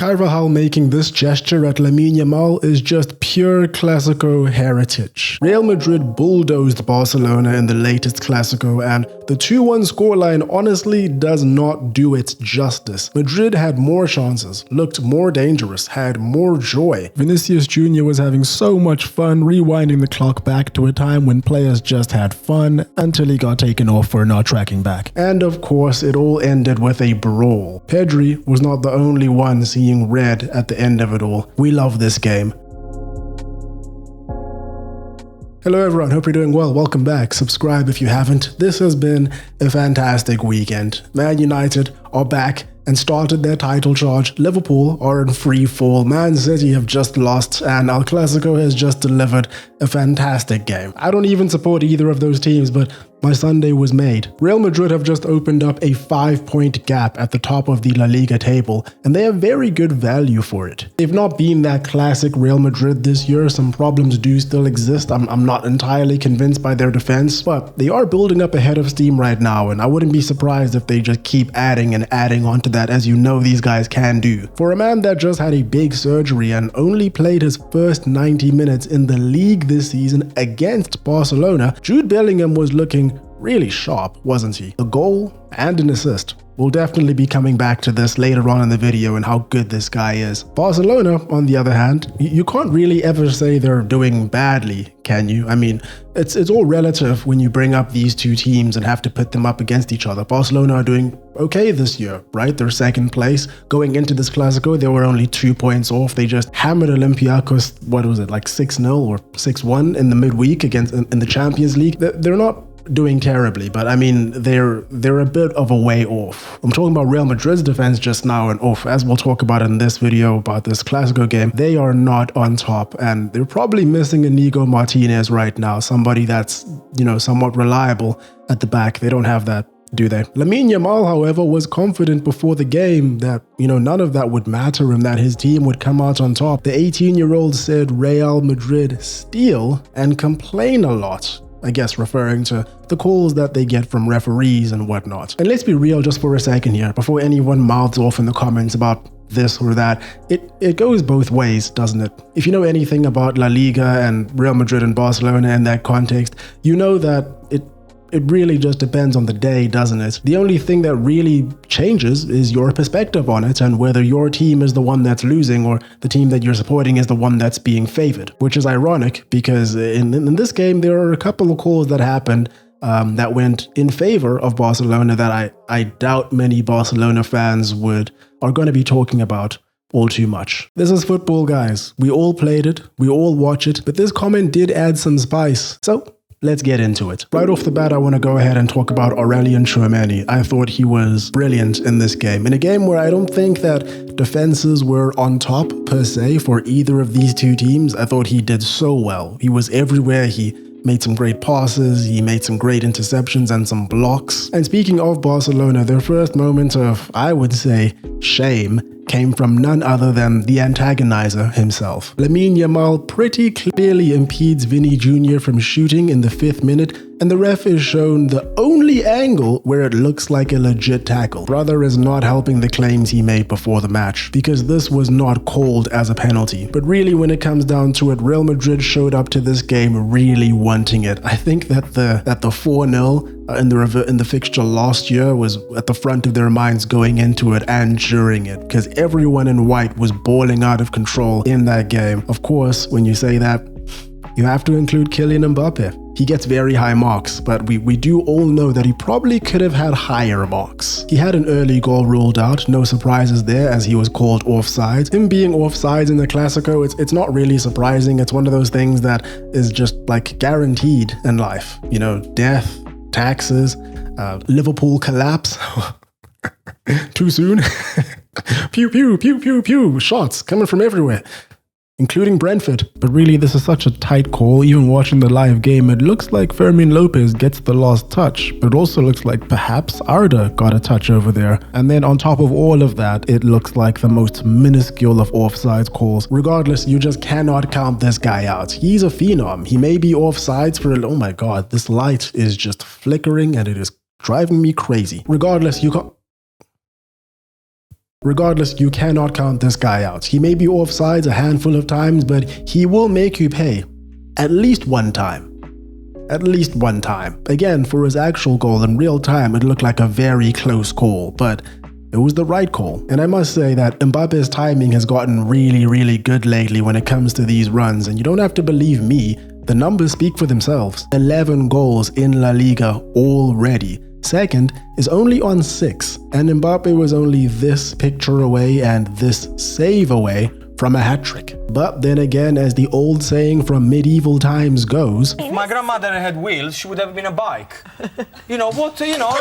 Carvajal making this gesture at Lamine Yamal is just pure Clásico heritage. Real Madrid bulldozed Barcelona in the latest Clásico, and the 2-1 scoreline honestly does not do it justice. Madrid had more chances, looked more dangerous, had more joy. Vinicius Jr. was having so much fun rewinding the clock back to a time when players just had fun until he got taken off for not tracking back. And of course, it all ended with a brawl. Pedri was not the only one seeing red at the end of it all. We love this game. Hello everyone, hope you're doing well. Welcome back. Subscribe if you haven't. This has been a fantastic weekend. Man United are back and started their title charge. Liverpool are in free fall. Man City have just lost, and El Clásico has just delivered a fantastic game. I don't even support either of those teams, but my Sunday was made. Real Madrid have just opened up a 5-point gap at the top of the La Liga table, and they have very good value for it. They've not been that classic Real Madrid this year. Some problems do still exist. I'm not entirely convinced by their defense, but they are building up a head of steam right now, and I wouldn't be surprised if they just keep adding and adding onto that, as you know these guys can do. For a man that just had a big surgery and only played his first 90 minutes in the league this season against Barcelona, Jude Bellingham was looking really sharp, wasn't he? A goal and an assist. We'll definitely be coming back to this later on in the video and how good this guy is. Barcelona, on the other hand, you can't really ever say they're doing badly, can you? I mean, it's all relative when you bring up these two teams and have to put them up against each other. Barcelona are doing okay this year, right? They're second place. Going into this Clásico, they were only 2 points off. They just hammered Olympiacos, what was it, like 6-0 or 6-1 in the midweek against in the Champions League. They're not doing terribly, but I mean, they're a bit of a way off. I'm talking about Real Madrid's defense just now, and as we'll talk about in this video about this Clásico game, they are not on top, and they're probably missing Inigo Martinez right now, somebody that's, you know, somewhat reliable at the back. They don't have that, do they? Lamine Yamal, however, was confident before the game that, you know, none of that would matter and that his team would come out on top. The 18-year-old said Real Madrid steal and complain a lot, I guess referring to the calls that they get from referees and whatnot. And let's be real just for a second here, before anyone mouths off in the comments about this or that. It goes both ways, doesn't it? If you know anything about La Liga and Real Madrid and Barcelona in that context, you know that it really just depends on the day, doesn't it? The only thing that really changes is your perspective on it and whether your team is the one that's losing or the team that you're supporting is the one that's being favored, which is ironic because in this game, there are a couple of calls that happened that went in favor of Barcelona that I doubt many Barcelona fans are going to be talking about all too much. This is football, guys. We all played it, we all watch it, but this comment did add some spice. So let's get into it. Right off the bat, I want to go ahead and talk about Aurélien Tchouameni. I thought he was brilliant in this game. In a game where I don't think that defenses were on top per se for either of these two teams, I thought he did so well. He was everywhere. He made some great passes, he made some great interceptions and some blocks. And speaking of Barcelona, their first moment of, I would say, shame came from none other than the antagonizer himself. Lamine Yamal pretty clearly impedes Vinny Jr. from shooting in the 5th minute, and the ref is shown the only angle where it looks like a legit tackle. Brother is not helping the claims he made before the match, because this was not called as a penalty. But really, when it comes down to it, Real Madrid showed up to this game really wanting it. I think that the 4-0 in the fixture last year was at the front of their minds going into it and during it, because everyone in white was balling out of control in that game. Of course, when you say that, you have to include Kylian Mbappe. He gets very high marks, but we do all know that he probably could have had higher marks. He had an early goal ruled out, no surprises there as he was called offsides. Him being offsides in the Clásico, it's not really surprising. It's one of those things that is just like guaranteed in life. You know, death, taxes, Liverpool collapse. Too soon? Pew, pew, pew, pew, pew. Shots coming from everywhere, including Brentford. But really, this is such a tight call. Even watching the live game, it looks like Fermin Lopez gets the last touch, but it also looks like perhaps Arda got a touch over there. And then on top of all of that, it looks like the most minuscule of offsides calls. Regardless, you just cannot count this guy out. He's a phenom. He may be offsides for oh my god, this light is just flickering and it is driving me crazy. Regardless, you can't. Regardless, you cannot count this guy out. He may be offsides a handful of times, but he will make you pay at least one time. At least one time. Again, for his actual goal in real time, it looked like a very close call, but it was the right call. And I must say that Mbappe's timing has gotten really good lately when it comes to these runs, and you don't have to believe me, the numbers speak for themselves. 11 goals in La Liga already. Second is only on 6, and Mbappe was only this picture away and this save away from a hat-trick. But then again, as the old saying from medieval times goes, if my grandmother had wheels, she would have been a bike. You know what, you know.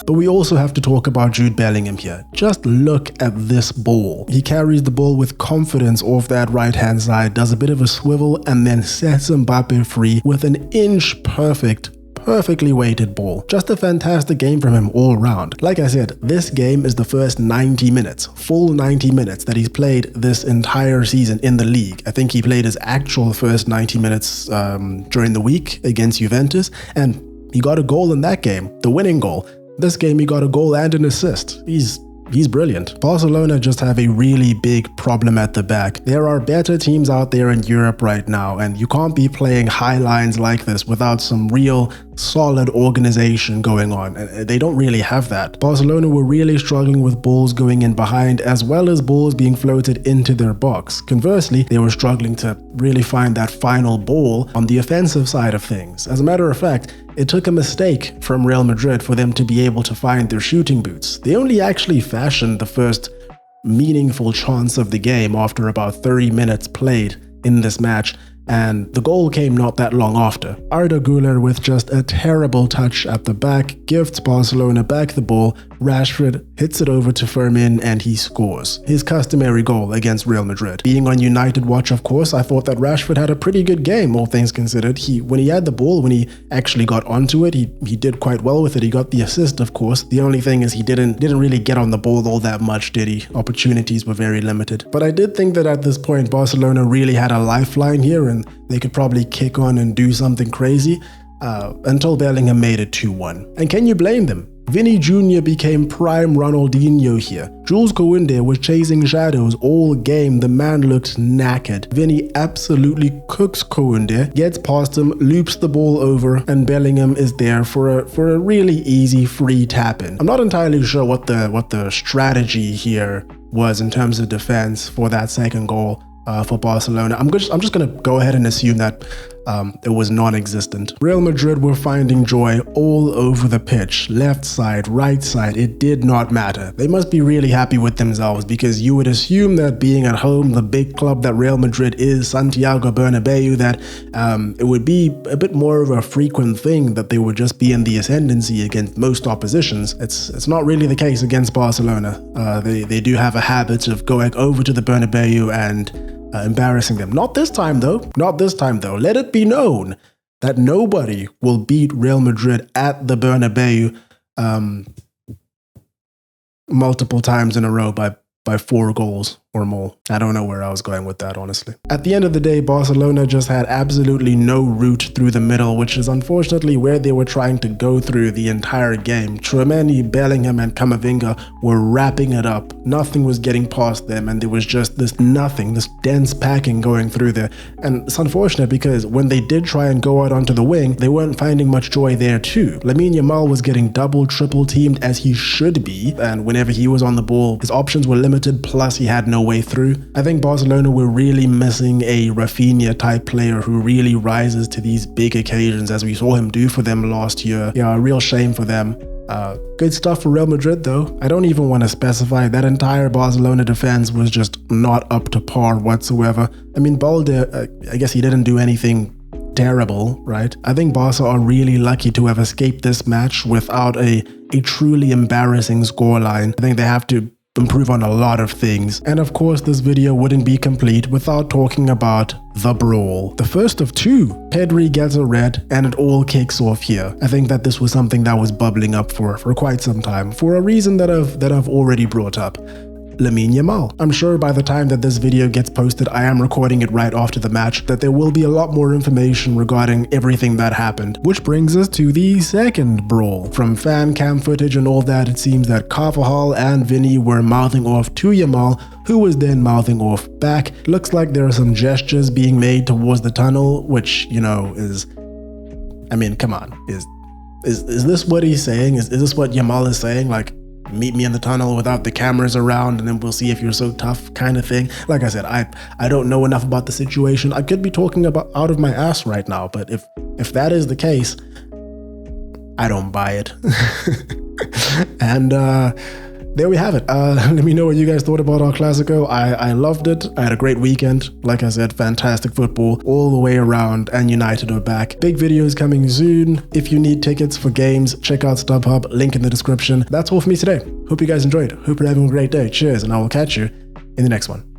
But we also have to talk about Jude Bellingham here. Just look at this ball. He carries the ball with confidence off that right-hand side, does a bit of a swivel, and then sets Mbappe free with an inch perfectly weighted ball. Just a fantastic game from him all round. Like I said, this game is the first 90 minutes, full 90 minutes that he's played this entire season in the league. I think he played his actual first 90 minutes during the week against Juventus, and he got a goal in that game, the winning goal. This game he got a goal and an assist. He's brilliant. Barcelona just have a really big problem at the back. There are better teams out there in Europe right now, and you can't be playing high lines like this without some real solid organization going on. And they don't really have that. Barcelona were really struggling with balls going in behind as well as balls being floated into their box. Conversely, they were struggling to really find that final ball on the offensive side of things. As a matter of fact, it took a mistake from Real Madrid for them to be able to find their shooting boots. They only actually fashioned the first meaningful chance of the game after about 30 minutes played in this match, and the goal came not that long after. Arda Güler with just a terrible touch at the back gifts Barcelona back the ball. Rashford hits it over to Fermin and he scores his customary goal against Real Madrid. Being on United watch, of course, I thought that Rashford had a pretty good game, all things considered. When he had the ball, when he actually got onto it, he did quite well with it. He got the assist, of course. The only thing is he didn't really get on the ball all that much, did he? Opportunities were very limited. But I did think that at this point, Barcelona really had a lifeline here, and they could probably kick on and do something crazy until Bellingham made it 2-1. And can you blame them? Vinny Jr. became prime Ronaldinho here. Jules Kounde was chasing shadows all game. The man looked knackered. Vinny absolutely cooks Kounde, gets past him, loops the ball over, and Bellingham is there for a really easy free tap-in. I'm not entirely sure what the strategy here was in terms of defense for that second goal for Barcelona. I'm just gonna go ahead and assume that it was non-existent. Real Madrid were finding joy all over the pitch, left side, right side, it did not matter. They must be really happy with themselves, because you would assume that being at home, the big club that Real Madrid is, Santiago Bernabéu, that it would be a bit more of a frequent thing that they would just be in the ascendancy against most oppositions. It's not really the case against Barcelona. They do have a habit of going over to the Bernabéu and embarrassing them. Not this time though. Not this time though. Let it be known that nobody will beat Real Madrid at the Bernabéu multiple times in a row by 4 goals or more. I don't know where I was going with that, honestly. At the end of the day, Barcelona just had absolutely no route through the middle, which is unfortunately where they were trying to go through the entire game. Tchouaméni, Bellingham, and Camavinga were wrapping it up. Nothing was getting past them, and there was just this dense packing going through there. And it's unfortunate because when they did try and go out onto the wing, they weren't finding much joy there too. Lamine Yamal was getting double, triple teamed as he should be, and whenever he was on the ball, his options were limited, plus he had no way through. I think Barcelona were really missing a Rafinha type player who really rises to these big occasions, as we saw him do for them last year. Yeah, a real shame for them. Good stuff for Real Madrid though. I don't even want to specify. That entire Barcelona defense was just not up to par whatsoever. I mean, Balde, I guess he didn't do anything terrible, right? I think Barca are really lucky to have escaped this match without a truly embarrassing scoreline. I think they have to improve on a lot of things. And of course, this video wouldn't be complete without talking about the brawl. The first of 2. Pedri gets a red and it all kicks off here. I think that this was something that was bubbling up for quite some time, for a reason that I've already brought up. Lamine Yamal. I'm sure by the time that this video gets posted, I am recording it right after the match, that there will be a lot more information regarding everything that happened. Which brings us to the second brawl. From fan cam footage and all that, it seems that Carvajal and Vinny were mouthing off to Yamal, who was then mouthing off back. Looks like there are some gestures being made towards the tunnel, which, you know, is, I mean, come on, is this what he's saying? Is this what Yamal is saying? Like, meet me in the tunnel without the cameras around and then we'll see if you're so tough kind of thing. Like I said, I don't know enough about the situation. I could be talking about out of my ass right now, but if that is the case, I don't buy it. And there we have it. Let me know what you guys thought about our Clásico. I loved it. I had a great weekend. Like I said, fantastic football all the way around, and United are back. Big videos coming soon. If you need tickets for games, check out StubHub, link in the description. That's all for me today. Hope you guys enjoyed. Hope you're having a great day. Cheers, and I will catch you in the next one.